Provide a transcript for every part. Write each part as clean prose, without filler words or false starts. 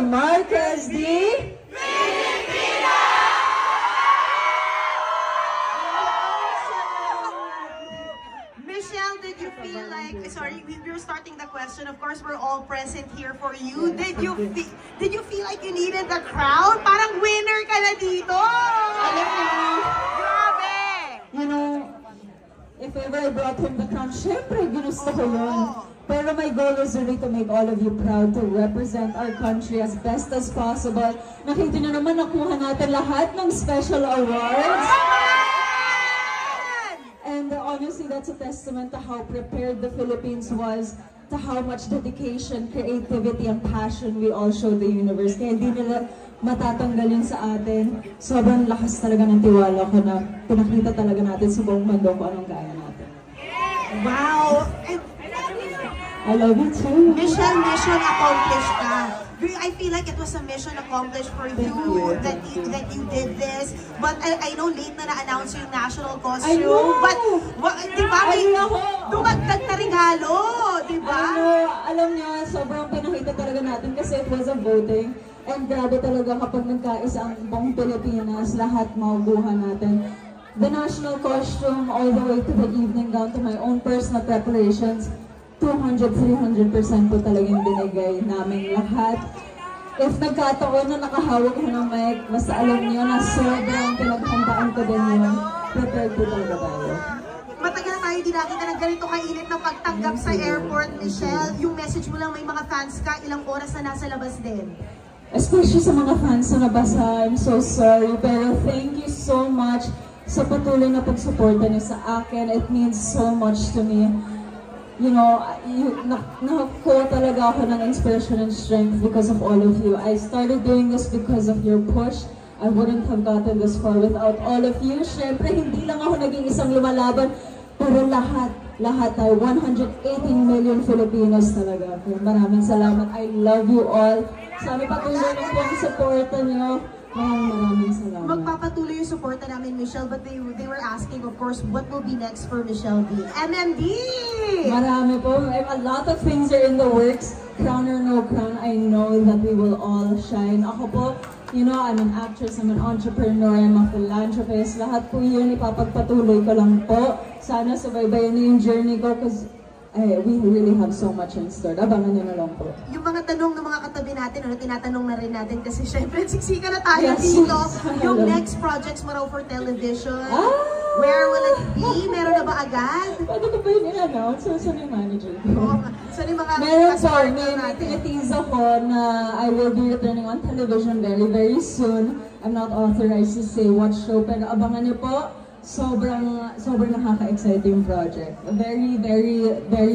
Marquez D. Michelle, did you feel like, sorry, we're starting the question. Of course, we're all present here for you. Did you feel like you needed the crowd? Parang winner ka na dito! Alam niyo, Grabe! you know, if ever I brought him the crown, syempre, ginusto ko yun. Pero my goal is really to make all of you proud, to represent our country as best as possible. Nakita niyo naman, nakuha natin lahat ng special awards. And honestly, that's a testament to how prepared the Philippines was, to how much dedication, creativity, and passion we all showed the universe. Kaya hindi nila matatanggal yun sa atin. Sobrang lakas talaga ng tiwala ko na pinakita talaga natin sa buong mundo kung anong kaya natin. Wow! I love you too. Michelle, mission accomplished ka. I feel like it was a mission accomplished for you that you did this. But I know late na na-announce yung national costume. I know! But, di ba, may dumagdag na regalo, di ba? Alam niyo, sobrang pinakita talaga natin kasi it was a voting. And grabe talaga kapag nagkaisa ang buong Pilipinas, lahat maubuhan natin. The national costume all the way to the evening gown to my own personal preparations, 200-300% po talagang binigay namin lahat. If nagkataon na nakahawak ko ng mic, basta alam niyo na sobrang pinaghandaan ko din yun. Prepared po talaga tayo. Matagal na tayo di nakita ng ganito kainit ng pagtanggap sa airport, Michelle. Yung message mo lang, may mga fans ka, ilang oras na nasa labas din. Especially sa mga fans na nabasa, I'm so sorry. Pero thank you so much sa patuloy na pagsuporta niyo sa akin. It means so much to me. You know, nakakuha talaga ako ng inspiration and strength because of all of you. I started doing this because of your push. I wouldn't have gotten this far without all of you. Siyempre, hindi lang ako naging isang lumalaban, pero lahat tayo, 118 million Filipinos talaga. Maraming salamat. I love you all. Sana patuloy lang po ang supporta niyo. Maraming salamat. Magpapatuloy yung suporta namin, Michelle, but they were asking, of course, what will be next for Michelle D? MMD! Marami po. A lot of things are in the works. Crown or no crown, I know that we will all shine. Ako po, you know, I'm an actress, I'm an entrepreneur, I'm a philanthropist. Lahat po yun, ipapagpatuloy ko lang po. Sana subaybayan niyo yung journey ko because we really have so much in store. Abangan niyo na lang po. Yung mga tanong ng mga katabi natin, tinatanong na rin natin kasi syempre siksika na tayo dito. Yung next projects mo raw for television, where will it be? Meron na ba agad? Pwede ko ba yun in-announce? Saan yung manager ko? Saan yung mga meron po, may tinitease ako na I will be returning on television very soon. I'm not authorized to say what show, pero abangan niyo po. Sobrang nakaka-excite yung project. Very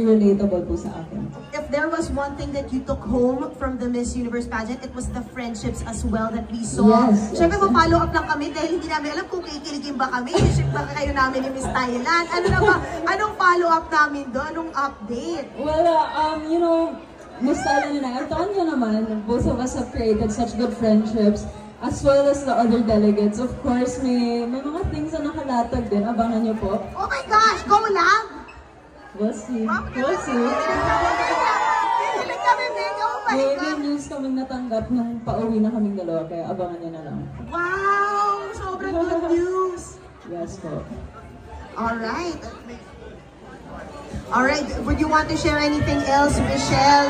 relatable po sa akin. If there was one thing that you took home from the Miss Universe pageant, it was the friendships as well that we saw. Yes. Siyempre, follow up lang kami dahil hindi namin alam kung kikiligin ba kami. Baka kayo namin ni Miss Thailand. Ano na ba? Anong follow up namin doon? Anong update? Well, you know, Miss Thailand and I, Tonya naman, both of us have created such good friendships. As well as the other delegates. Of course, may mga things na nakalatag din. Abangan niyo po. Oh my gosh! Go lang! We'll see. We'll see. Kilig kami, Big! Oh my May God! news kaming natanggap nung pauwi na kaming dalawa. Kaya abangan niyo na lang. Wow! Sobrang good news! Yes po. Alright. Alright, would you want to share anything else, Michelle?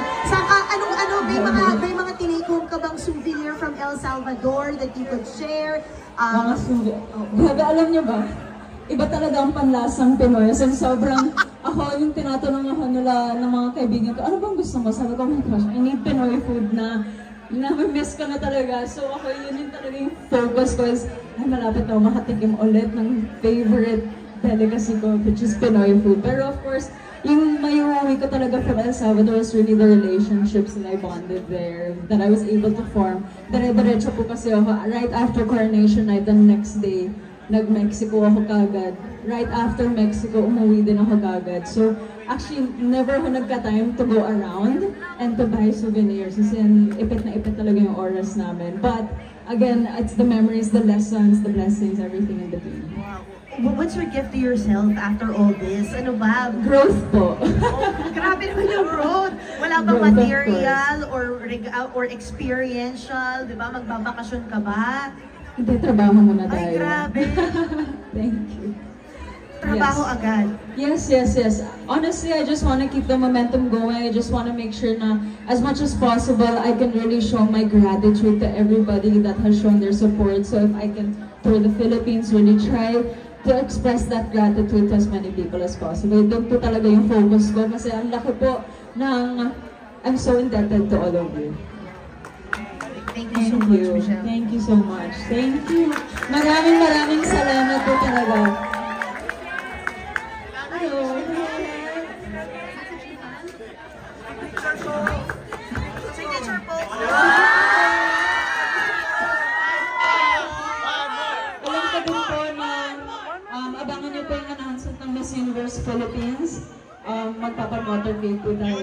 May mga tinake-home ka bang souvenir from El Salvador that you could share? Mga souvenir. Grabe, alam niyo ba? Iba talaga ang panlasang Pinoy. So, sobrang, ako yung tinatanong ako nila ng mga kaibigan ko, ano bang gusto mo? Sabi ko, oh my gosh, I need Pinoy food na miss ko na talaga. So, ako yun yung talaga yung focus ko is, ay, malapit na makatikim ulit ng favorite delicacy ko, which is Pinoy food. Pero of course, yung mayuwi ko talaga from El Salvador is really the relationships that I bonded there, that I was able to form. Dire-diretso po kasi ako, right after coronation night, the next day, nag-Mexico ako kagad. Right after Mexico, umuwi din ako kagad. So, actually, never ako nagka-time to go around and to buy souvenirs. Kasi ipit na ipit talaga yung oras namin. But, again, it's the memories, the lessons, the blessings, everything in between. Wow. what's your gift to yourself after all this? Ano ba? Growth po. Grabe naman yung growth. Wala bang Growth, of material or experiential? Di ba? Magbabakasyon ka ba? Hindi, trabaho muna tayo. Ay, grabe. Thank you. Trabaho agad. Yes. Honestly, I just want to keep the momentum going. I just want to make sure na as much as possible, I can really show my gratitude to everybody that has shown their support. So if I can, for the Philippines, really try to express that gratitude to as many people as possible. Doon po talaga yung focus ko kasi ang laki po ng I'm so indebted to all of you. Thank you so much, Michelle. Thank you so much. Thank you. Maraming salamat po talaga. Signature pose. Alam ko din po na abangan niyo po yung announcement ng Miss Universe Philippines. Magpapa-motivate po tayo.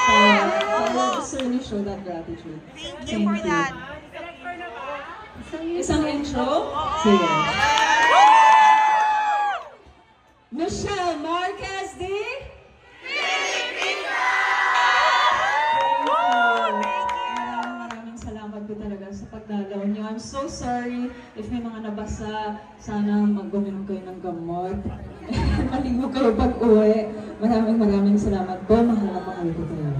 Para just really show that gratitude. Thank you for that. Isang intro? Sige. Michelle Marquez D. Maraming salamat po talaga sa pagdalaw niyo. I'm so sorry if may mga nabasa. Sana mag-uminom kayo ng gamot. Maligo kayo pag-uwi. Maraming salamat po. Mahal na mahal po kayo.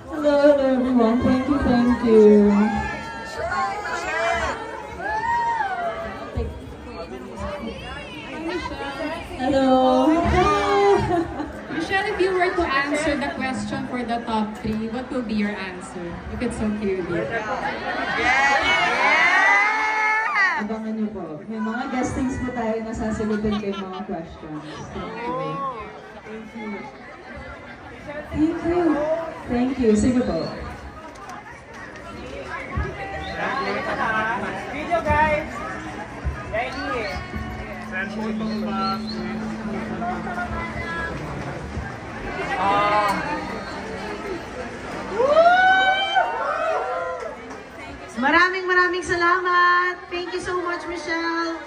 Hello everyone. Thank you. Hello. Michelle, if you were to answer the question for the top 3, what will be your answer? You could so clearly. Abangan niyo po. May mga guestings po tayo na sasagutin ko yung mga questions. Thank you. Sige po. Video guys! Ready! Maraming salamat. Thank you so much, Michelle.